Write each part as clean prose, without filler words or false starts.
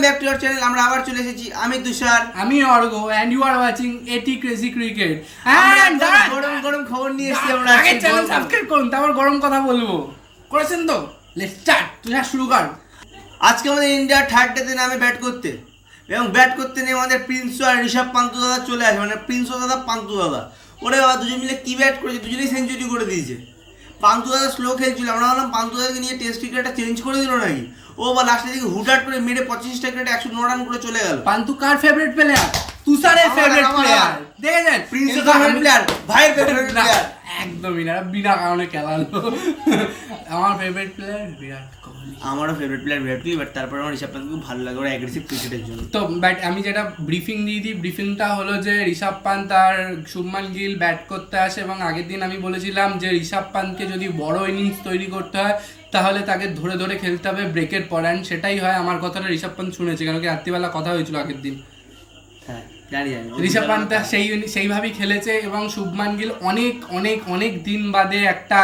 Back to our channel. আমরা আবার চলে এসেছি, আমি তুষার, আমি অর্ঘ, এন্ড ইউ আর ওয়াচিং এটি ক্রেজি ক্রিকেট। এন্ড গরম গরম খবর নিয়ে এসেছি আমরা। আগে চ্যানেল সাবস্ক্রাইব করুন, তারপর গরম কথা বলবো। করেছেন তো? Let's start. তুষার শুরু কর। আজকে আমাদের ইন্ডিয়া থার্ড ডেতে নামে ব্যাট করতে, এবং ব্যাট করতে নেমে আমাদের প্রিন্স আর ঋষভ পান্তু দাদা চলে আসে, মানে প্রিন্স দাদা পান্তু দাদা। ওরে বাবা, দুজন মিলে কি ব্যাট করেছে, দুজনেই সেঞ্চুরি করে দিয়েছে। পান্তু দাদা স্লো খেলছিল, আমরা ভাবলাম পান্তু দাদাকে নিয়ে টেস্ট ক্রিকেটটা চেঞ্জ করে দিল নাকি। ও বা লাস্টে দিকে হুটহাট করে মেরে 25টা ক্রিকেটে 109 রান করে চলে গেল। পান্তু কার ফেভারিট প্লেয়ার? তুষারের ফেভারিট প্লেয়ার। দেখেছেন, প্রিন্স ফেভারিট প্লেয়ার, ভাইয়ের ফেভারিট প্লেয়ার। একদমই না, বিনা কারণে খেলালো। আমার ফেভারিট প্লেয়ার বিরাট কোহলি। আমারও favourite player Virat Kohli, but তারপর আমার ঋষভ পান্তকে খুব ভালো লাগে, ওরা অ্যাগ্রেসিভ ক্রিকেটের জন্য। তো বাট আমি যেটা ব্রিফিং দিয়ে দিই, ব্রিফিংটা হলো যে ঋষভ পান্ত আর শুভমান গিল ব্যাট করতে আসে, এবং আগের দিন আমি বলেছিলাম যে ঋষভ পান্তকে যদি বড় ইনিংস তৈরি করতে হয় তাহলে তাকে ধরে ধরে খেলতে হবে ব্রেকের পর, অ্যান্ড সেটাই হয়। আমার কথাটা ঋষভ পান্ত শুনেছে, কারণ কি রাত্রিবেলা কথা হয়েছিল আগের দিন। হ্যাঁ জানি। ঋষভ পান্ত সেইভাবেই খেলেছে, এবং শুভমান গিল অনেক অনেক অনেক দিন বাদে একটা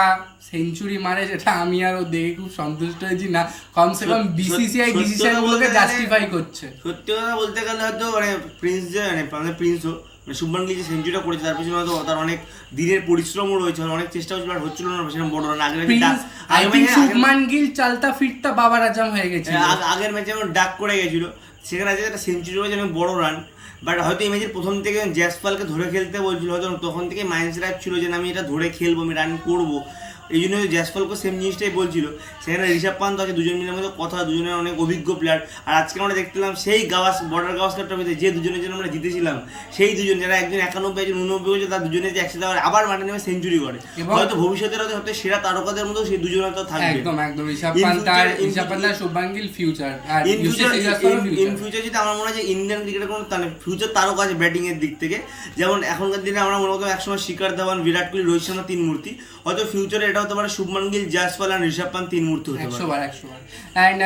সেঞ্চুরি মারে, যেটা আমি আর ও দেখে খুব সন্তুষ্ট হয়েছি। না কমসে কম বিসিসিআই ডিসিশন গুলোকে জাস্টিফাই করছে। সত্যি কথা বলতে গেলে হয়তো মানে প্রিন্স যে মানে প্রিন্সও শুভমান গিল যে সেঞ্চুরিটা করেছে তার পিছনে হয়তো তার অনেক দিনের পরিশ্রমও রয়েছে, অনেক চেষ্টা হচ্ছিল, আর হচ্ছিল না সেরকম বড় রান। শুভমান গিল চালতা ফিরতা বাবার আজম হয়ে গেছে। আগের ম্যাচে যেমন ডাক করে গেছিল, সেখানে আছে একটা সেঞ্চুরি হয়েছে অনেক বড় রান। বাট হয়তো এই ম্যাচের প্রথম থেকে জয়সওয়ালকে ধরে খেলতে বলছিল, হয়তো তখন থেকে মাইন্ডসেট ছিল যে আমি এটা ধরে খেলবো, আমি রান করবো। এই জন্য জয়সওয়ালকে সেম জিনিসটাই বলছিল। সেখানে ঋষভ পান্ত আছে, দুজন মিলের মধ্যে কথা, দুজনের অনেক অভিজ্ঞ প্লেয়ার। আর আজকে আমরা দেখলাম সেই বর্ডার গাওয়াস্কারটার মধ্যে যে দুজনের জন্য আমরা জিতেছিলাম, সেই দুজন যারা একজন 91 একজন 89 হয়েছে, তার দুজনে যে একসাথে আবার মাঠে নেমে সেঞ্চুরি করে, হয়তো ভবিষ্যতের হয়তো সবথেকে সেরা তারকাদের মধ্যে সেই দুজন হয়তো থাকবে। একদম একদম ঋষভ পান্ত আর শুভমান গিল ফিউচার। আর ইন ফিউচার যদি আমার মনে হয় যে ইন্ডিয়ান ক্রিকেটের কোনো ফিউচার তারকা আছে ব্যাটিং এর দিক থেকে, যেমন এখনকার দিনে আমরা মনে করতাম একসময় শিখর ধাওয়ান, বিরাট কোহলি, রোহিত শর্মা তিন মূর্তি, হয়তো ফিউচারে এটা হতে পারে শুভমান গিল, জয়সওয়াল আর ঋষভ পান্ত তিন মূর্তি হতে পারে। 100 বার। এন্ড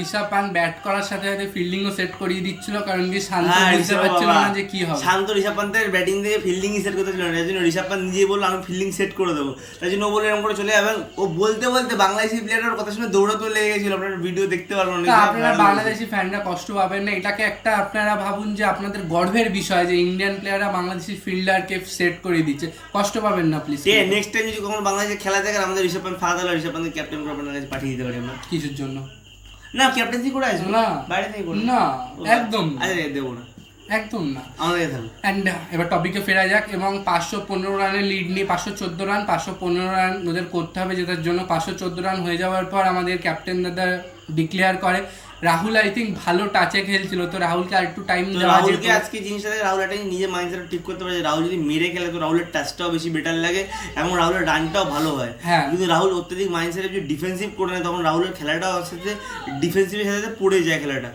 ঋষভ পান্ত ব্যাট করার সাথে সাথে ফিল্ডিংও সেট করিয়ে দিচ্ছিল, কারণ কি শান্ত বুঝতে পারছিল না যে কি হবে। শান্ত ঋষভ পান্তের ব্যাটিং থেকে ফিল্ডিংই সেট করতে ছিল না, তাই জন্য ঋষভ পান্ত নিজেই বললো আমি ফিল্ডিং সেট করে দেবো, তাই জন্য ও বলে এরকম করে চলে যাবে। ও বলতে বলতে বাংলাদেশি প্লেয়ারের কথা শুনে দৌড়াতে লেগে গেছিল, আপনারা ভিডিও দেখতে পারবেন। আপনারা বাংলাদেশি ফ্যানরা কষ্ট পাবেন না, এটাকে একটা আপনারা ভাবুন যে আপনাদের গর্বের বিষয় যে ইন্ডিয়ান প্লেয়াররা বাংলাদেশি ফিল্ডারকে সেট করে দিচ্ছে। কষ্ট পাবেন না প্লিজ। নেক্সট টাইম যদি কখনো বাংলাদেশে খেলা দেখেন, আমাদের ঋষভ পান্ত ফাঁকা হলে ঋষভ পান্তকে ক্যাপ্টেন করে আপনার কাছে পাঠিয়ে দিতে পারি আমরা। কিছুর জন্য না, ক্যাপ্টেন্সি করে আসবো না, বাইরে থেকে করে না, একদম আরে দেবো না, একদম না। আমাদের থাকবে। অ্যান্ড এবার টপিকে ফেরা যাক, এবং 515 রানের লিড নিয়ে 514 রান 515 রান ওদের করতে হবে জেতার জন্য। 514 রান হয়ে যাওয়ার পর আমাদের ক্যাপ্টেন দাদা ডিক্লেয়ার করে। রাহুল আই থিঙ্ক ভালো টাচে খেলছিল, তো রাহুলকে আর একটু টাইম দেওয়া যেত। রাহুলকে আজকে জিনিসটা রাহুল একটা নিজের মাইন্ডসেট ঠিক করতে পারে, রাহুল যদি মেরে খেলে তো রাহুলের টাচটাও বেশি বেটার লাগে এবং রাহুলের রানটাও ভালো হয়। হ্যাঁ, কিন্তু রাহুল অত্যধিক মাইন্ডসেটে যদি ডিফেন্সিভ করে নেয়, তখন রাহুলের খেলাটাও সাথে ডিফেন্সিভের সাথে পড়ে যায় খেলাটা।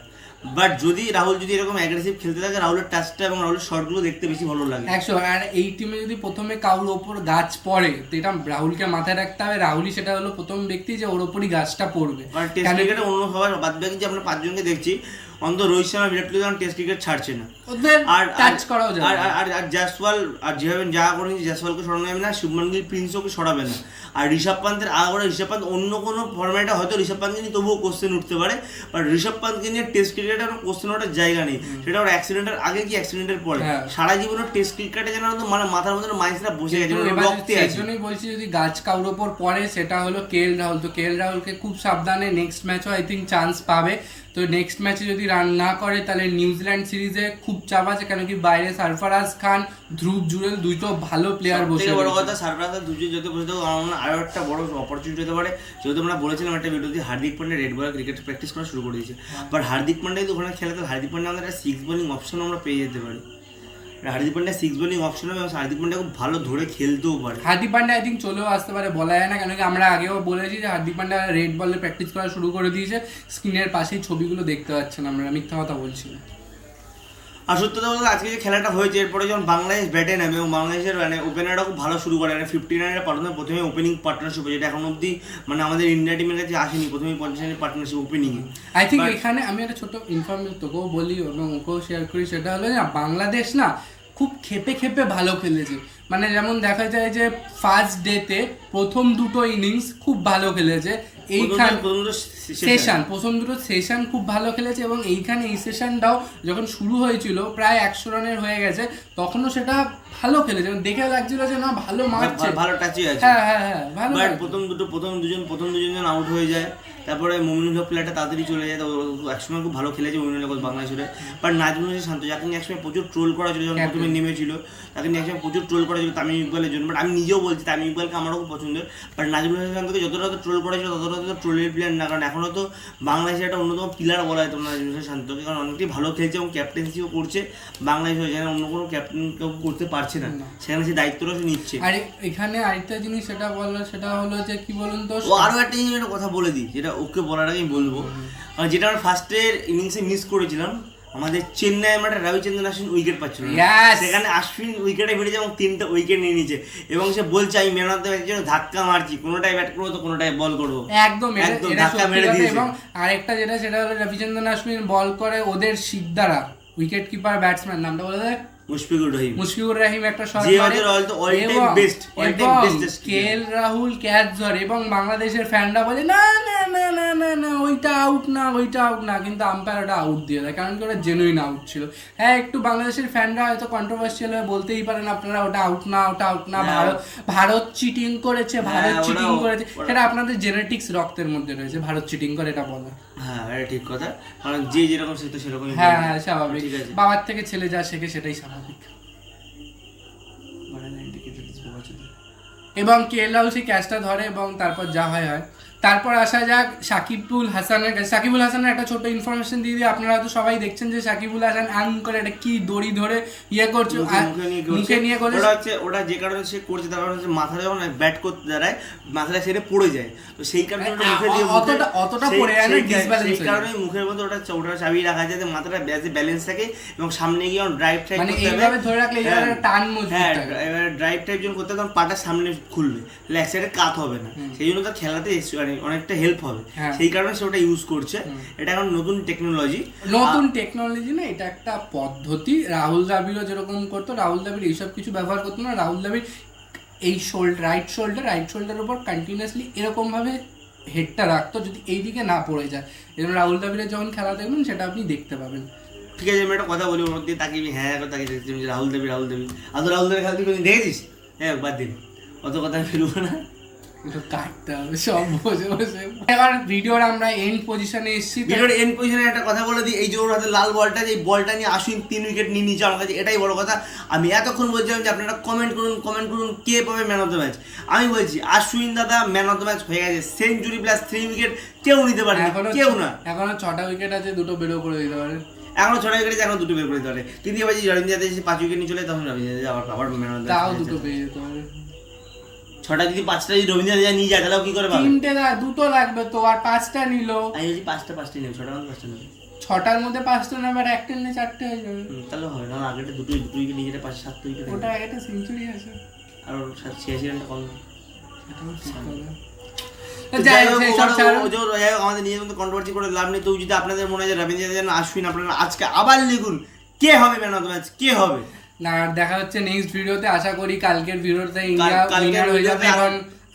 বাট যদি রাহুল যদি এরকম অ্যাগ্রেসিভ খেলতে থাকে, রাহুলের টাচটা এবং রাহুলের শটগুলো দেখতে বেশি ভালো লাগে। 100। আর এই টিমে যদি প্রথমে কারোর ওপর গাছ পড়ে, তো এটা রাহুলকে মাথায় রাখতে হবে। রাহুলই সেটা হলো প্রথম ব্যক্তি যে ওর ওপরই গাছটা পড়বে। আর টেস্ট ক্রিকেটে অন্য সবার বাদ বাকি যে আমরা পাঁচজনকে দেখছি, অন্তত রোহিত শর্মা, বিরাট কোহলি যখন টেস্ট ক্রিকেট ছাড়ছে না, আর টাচ করাও যায়। আর জয়সওয়াল আর যেভাবে যা করেছে, জয়সওয়ালকে সরানো যাবে না, শুভমান গিল, প্রিন্সকে সরাবে না। আর ঋষভ পান্তের আগে ঋষভ পান্ত অন্য কোনো ফরম্যাটে হয়তো ঋষভ পান্তকে নিয়ে তবুও কোশ্চেন উঠতে পারে, বাট ঋষভ পান্তকে নিয়ে টেস্ট ক্রিকেটে কোনো কোশ্চেন ওঠার জায়গা নেই। সেটা ওর অ্যাক্সিডেন্টের আগে কি অ্যাক্সিডেন্টের পরে, সারা জীবনের টেস্ট ক্রিকেটে যেন মানে মাথার মধ্যে মাইন্ডসেটটা বসে গেছে, রক্তে আছে। সেজন্যই বলছি যদি গাছ কারোর ওপর পড়ে সেটা হলো কেএল রাহুল। তো কেএল রাহুলকে খুব সাবধানে নেক্সট ম্যাচও আই থিঙ্ক চান্স পাবে। তো নেক্সট ম্যাচে যদি রান না করে তাহলে নিউজিল্যান্ড সিরিজে খুব চাপ আছে, কেন কি বাইরে সারফরাজ খান, ধ্রুব জুরেল দুটো ভালো প্লেয়ার বসে। বড় কথা, সারফরাজ দুটো যদি বসে থাকো, আমার আরো একটা বড় অপরচুনিটি হতে পারে। যেহেতু আমরা বলেছিলাম একটা ভিডিওতে, হার্দিক পান্ডে রেড বলে ক্রিকেট প্র্যাকটিস করা শুরু করে দিয়েছে, বাট হার্দিক পান্ডে যদি ওখানে খেলে, তাহলে হার্দিক পান্ডে আমাদের একটা 6 বোলিং অপশন আমরা পেয়ে যেতে পারি। হার্দিক পান্ডে 6 বোলিং অপশন হবে, এবং হার্দিক পান্ডে খুব ভালো ধরে খেলতেও পারে। হার্দিক পান্ডে আই থিঙ্ক চলেও আসতে পারে, বলা যায় না, কেন কি আমরা আগেও বলেছি যে হার্দিক পান্ডে রেড বলে প্র্যাকটিস করা শুরু করে দিয়েছে। স্ক্রিনের পাশেই ছবিগুলো দেখতে পাচ্ছেন, আমরা মিথ্যা কথা বলছি না। আর সত্যি কথা বলতে আজকে যে খেলাটা হয়েছে, এরপরে যখন বাংলাদেশ ব্যাটে নেবে এবং বাংলাদেশের মানে ওপেনাররা খুব ভালো শুরু করে, 50 রানের প্রথমে ওপেনিং পার্টনারশিপ, যেটা এখন অবধি মানে আমাদের ইন্ডিয়া টিমের কাছে আসেনি, প্রথমে 50 রানের পার্টনারশিপ ওপেনিংয়ে। আই থিঙ্ক এখানে আমি একটা ছোট ইনফরমেশন তোকেও বলি এবং ওকেও শেয়ার করি, সেটা হলো না, বাংলাদেশ না খুব খেপে খেপে ভালো খেলেছে। মানে যেমন দেখা যায় যে ফার্স্ট ডেতে প্রথম দুটো ইনিংস খুব ভালো খেলেছে, এইখানে প্রথম দুটো সেশন খুব ভালো খেলেছে এবং এইখানে এই সেশনটাও যখন শুরু হয়েছিল প্রায় 100 রানের হয়ে গেছে, তখনও সেটা ভালো খেলেছে, দেখে লাগছিল যে না ভালো মারছে, ভালো টাচই আছে। হ্যাঁ ভালো। বাট প্রথম দুজন আউট হয়ে যায়, তারপরে মুমিনুল হক প্লেয়ারটা তাড়াতাড়ি চলে যায়। তো একসময় খুব ভালো খেলেছে মুমিনুল হক বাংলাদেশে। বাট নাজমুল হোসেন শান্ত, যাকে নিয়ে একসময় প্রচুর ট্রোল করা ছিল যখন প্রথমে নেমেছিল, তাকে নিয়ে একসময় প্রচুর ট্রোল করা ছিল তামিম ইকবালের জন্য। বাট আমি নিজেও বলছি তামিম ইকবালকে আমারও খুব পছন্দের, বাট নাজমুল হোসেন শান্তকে যতটা ট্রোল করা ছিল ততটা তো ট্রোলের প্লেয়ার না, কারণ এখনও তো বাংলাদেশের একটা অন্যতম পিলার বলা হয় তোমরা নাজমুল হোসেন শান্তকে, কারণ অনেকটাই ভালো খেলছে এবং ক্যাপ্টেন্সিও করছে বাংলাদেশ হয়ে, যেন অন্য কোনো ক্যাপ্টেন কেউ করতে পারছে না, সেখানে সে দায়িত্বটা সে নিচ্ছে। আর এখানে আরেকটা জিনিস সেটা বললো, সেটা হলো যে কি বলুন তো, ও আরও একটা জিনিস একটা কথা বলে দিই, যেটা ওকে বলার আগেই বলবো, যেটা আমরা ফার্স্টের ইনিংসে মিস করেছিলাম, আমাদের চেন্নাই আমরা রবিচন্দ্রন অশ্বিন উইকেট পাচ্ছিল না, সেখানে অশ্বিন উইকেটে বেরিয়েছে এবং 3টা উইকেট নিয়ে নিয়েছে এবং সে বলছে আমি ম্যান অফ দ্য ম্যাচের জন্য ধাক্কা মারছি, কোনোটাই ব্যাট করবো তো কোনোটাই বল করবো, একদম ধাক্কা মেরে দিয়েছে। এবং আরেকটা যেটা সেটা হলো রবিচন্দ্রন অশ্বিন বল করে ওদের শিকদারা উইকেট কিপার ব্যাটসম্যান, নামটা বলে দেয় মুশফিকুর রহিম একটা শট মারে এবং কেএল রাহুল ক্যাচ ধরে এবং বাংলাদেশের ফ্যানরা বলে না না না না না না ওইটা আউট না, কিন্তু আম্পায়ার ওটা আউট দিয়ে দেয়, কারণ কি ওটা জেনুইন আউট ছিল। হ্যাঁ, একটু বাংলাদেশের ফ্যানরা হয়তো কন্ট্রোভার্সিয়াল হয়ে বলতেই পারেন আপনারা ওটা আউট না, ভারত চিটিং করেছে, সেটা আপনাদের জেনেটিক্স রক্তের মধ্যে রয়েছে, ভারত চিটিং করে এটা বলা। হ্যাঁ, এটা ঠিক কথা, কারণ যে যেরকম সে তো সেরকম। হ্যাঁ স্বাভাবিক, বাবার থেকে ছেলে যা শেখে সেটাই স্বাভাবিক। এবং কেএল রাহুল সেই ক্যাচটা ধরে এবং তারপর যা হয়। তারপর আসা যাক সাকিবুল হাসানের কাছে। সাকিবুল হাসানের একটা ছোট ইনফরমেশন দিয়ে দিই, আপনারা হয়তো সবাই দেখছেন যে সাকিবুল হাসান করে এটা কি দড়ি ধরে করছে, মুখে নিয়ে করছে। ওটা যে কারণে সে করছে তার কারণে মাথায় যখন ব্যাট করতে দাঁড়ায় মাথাটা সেটা পড়ে যায়, তো সেই কারণে মুখে দিয়ে অতটা পড়ে যায় না, ডিসব্যালেন্স সেই কারণে মুখের মধ্যে ওটা চাবিয়ে রাখা যায়, মাথাটা ব্যালেন্স থাকে এবং সামনে গিয়ে ড্রাইভ টাইপ মানে এইভাবে ধরে রাখলে এইভাবে টান মজবুত থাকে। হ্যাঁ, এবারে ড্রাইভ টাইপ যখন করতে তখন পাটা সামনে খুলবে, এক সাইডে কাত হবে না, সেই জন্য তার খেলাতে অনেকটা হেল্প হবে, সেই কারণে সে ওটা ইউজ করছে। এটা এখন নতুন টেকনোলজি না, এটা একটা পদ্ধতি। রাহুল দ্রাবিড়ও যেরকম করতো, রাহুল দ্রাবিড় এইসব কিছু ব্যবহার করতো না। রাহুল দ্রাবিড় এই রাইট শোল্ডারের উপর কন্টিনিউয়াসলি এরকম ভাবে হেডটা রাখতো, যদি এই দিকে না পড়ে যায়। এরকম রাহুল দ্রাবিড়ের যখন খেলা দেখবেন সেটা আপনি দেখতে পাবেন। ঠিক আছে, আমি একটা কথা বলি, ওর মধ্যে তাকে তাকে দেখছি রাহুল দ্রাবিড় আর রাহুল দ্রাবিড় খেলা তুই দেখেছিস? হ্যাঁ, বাদ দিন, অত কথা ফেলবো না, কাটতে হবে সব বসে বসে। এবার ভিডিওর আমরা এন্ড পজিশনে এসেছি। ভিডিওর এন্ড পজিশনে একটা কথা বলে দিই, এই যে ওর হাতে লাল বলটা, এই বলটা নিয়ে অশ্বিন 3 উইকেট নিয়ে নিয়েছে, আমার কাছে এটাই বড় কথা। আমি এতক্ষণ বলছিলাম যে আপনারা কমেন্ট করুন কে পাবে ম্যান অফ দ্য ম্যাচ। আমি বলছি অশ্বিন দাদা ম্যান অফ দ্য ম্যাচ হয়ে গেছে, সেঞ্চুরি প্লাস 3 উইকেট কেউ নিতে পারে, কেউ না। এখনো 6টা উইকেট আছে, 2টো বেরো করে দিতে পারে। এখনো 6টা উইকেট আছে, এখনো 2টো বের করে দিতে পারে। কিন্তু এবার যদি রবীন্দ্র জাদেজা 5 উইকেট নিয়ে চলে, তখন রবীন্দ্র জাদেজা আবার ম্যান অফ দ্য ম্যাচ, তাও 2টো পেয়ে যেতে পারে। 6টা যদি 5টা যদি রবীন্দ্র জাদেজা নিয়ে যায় তাহলে কি করে পাবে? 3টে না, 2টো লাগবে তো, আর 5টা নিল। আমি যদি 5টা নিব, 6টার মধ্যে 5টা নেব, 6টার মধ্যে 5টা নেবে, আর একটা নিলে 4টে হয়ে যাবে। তাহলে হয় না, আগেটা 2 উইকেট নিয়ে যেটা 5-7 উইকেট, ওটা একটা সেঞ্চুরি আছে আর 86 রানটা কম। আমাদের নিজের মধ্যে কন্ট্রোভার্সি করে লাভ নেই। তো যদি আপনাদের মনে হয় যে রবীন্দ্র জাদেজা অশ্বিন, আপনারা আজকে আবার লিখুন কে হবে ম্যান অফ দ্য ম্যাচ, কে হবে। না, দেখা হচ্ছে নেক্সট ভিডিওতে। আশা করি কালকের ভিডিওতে ইন্ডিয়া উইনার হয়ে যাবে এবং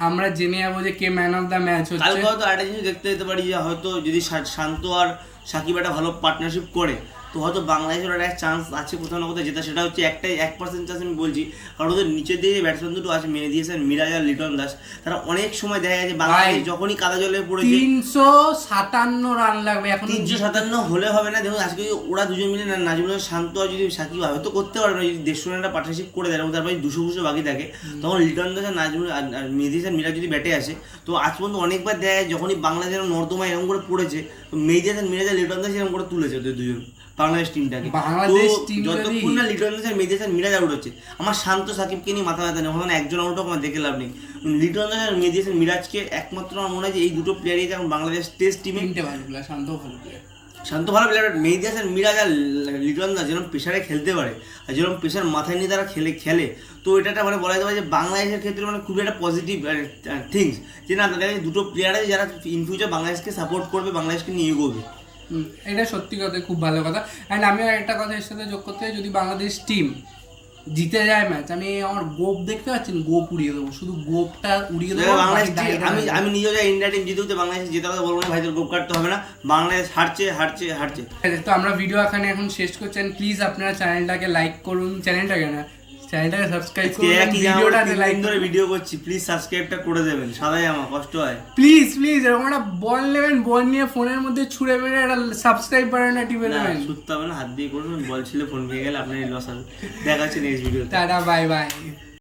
আমরা জেনে যাবো যে কে ম্যান অফ দ্য ম্যাচ হচ্ছে। কালকে হয়তো একটা জিনিস দেখতে যেতে পারি, যে হয়তো যদি শান্ত আর সাকিব একটা ভালো পার্টনারশিপ করে, তো হয়তো বাংলাদেশের একটা চান্স আছে কোথাও না কোথাও, যেটা সেটা হচ্ছে 1% চান্স আমি বলছি। কারণ ওদের নিচে দিয়ে ব্যাটসম্যান দুটো আছে, মেহেদী হাসান মিরাজ আর লিটন দাস, তারা অনেক সময় দেখা গেছে বাংলাদেশ যখনই কাদা জলে পড়েছে 357 রান লাগবে, এখন 357 হলে হবে না। দেখুন আজকে ওরা দুজন মিলে নাজমুল হোসেন শান্ত আর যদি সাকিব হয়তো করতে পারবে না, যদি 150 রানটা পার্টনারশিপ করে দেয় এবং তারপরে 200 বাকি থাকে, তখন লিটন দাস আর নাজমুল আর মেহেদী হাসান মিরাজ যদি ব্যাটে আসে, তো আজ পর্যন্ত অনেকবার দেখা যায় যখনই বাংলাদেশ নর্দমায় এরকম করে পড়েছে, তো মেহেদী হাসান মিরাজ আর লিটন দাস এরকম করে তুলেছে ওদের দুজন বাংলাদেশ টিমটাকে। যতক্ষণ না লিটন দাস আর মেহেদী হাসান মিরাজ আউট হচ্ছে, আমার শান্ত সাকিবকে নিয়ে মাথা ব্যথা নেই, ওখানে একজন আউট হোক আমার দেখে লাভ নেই। লিটন দাস আর মেহেদী হাসান মিরাজকে একমাত্র আমার মনে হয় যে এই দুটো প্লেয়ারই এখন বাংলাদেশ টেস্ট টিমে শান্ত ভালো প্লেয়ার। মেহেদী হাসান মিরাজ আর লিটন দাস যেরকম প্রেশারে খেলতে পারে আর যেরকম প্রেশার মাথায় নিয়ে তারা খেলে, তো এটা একটা মানে বলা যেতে পারে যে বাংলাদেশের ক্ষেত্রে মানে খুবই একটা পজিটিভ থিংস, যে না তাদের দুটো প্লেয়ার আছে যারা ইন ফিউচার বাংলাদেশকে সাপোর্ট করবে, বাংলাদেশকে নিয়ে এগোবে। এটা সত্যি কথা, খুব ভালো কথা। অ্যান্ড আমি একটা কথা এর সাথে যোগ করতে চাই, যদি বাংলাদেশ টিম জিতে যায় ম্যাচ, আমি আমার গোপ দেখতে পাচ্ছেন, গোপ উড়িয়ে দেবো, শুধু গোপটা উড়িয়ে দেবো। বাংলাদেশ বাকি ডাইরেক্ট আমি আমি নিজেও যাই ইন্ডিয়া টিম জিতুক, তো বাংলাদেশ জেতার কথা বলবো না ভাই, তোর গোপ কাটতে হবে না, বাংলাদেশ হারছে হারছে হারছে। তো আমরা ভিডিও এখানে এখন শেষ করছেন। প্লিজ আপনারা চ্যানেলটাকে লাইক করুন, চ্যানেলটাকে সাবস্ক্রাইব করুন, ভিডিওটাতে লাইক ধরে ভিডিও করছি, প্লিজ সাবস্ক্রাইবটা করে দেবেন, সাদাই আমার কষ্ট হয়। প্লিজ এরকম একটা বল নেবেন, বল নিয়ে ফোনের মধ্যে ছুঁড়ে মেরে একটা সাবস্ক্রাইব বাটনটা টিপে দেবেন। সুত্তে হবে না, হাত দিয়ে করবেন, বল ছিল ফোন ভেঙে গেলে আপনার লস হবে। দেখা হচ্ছে next video. Tata, bye bye.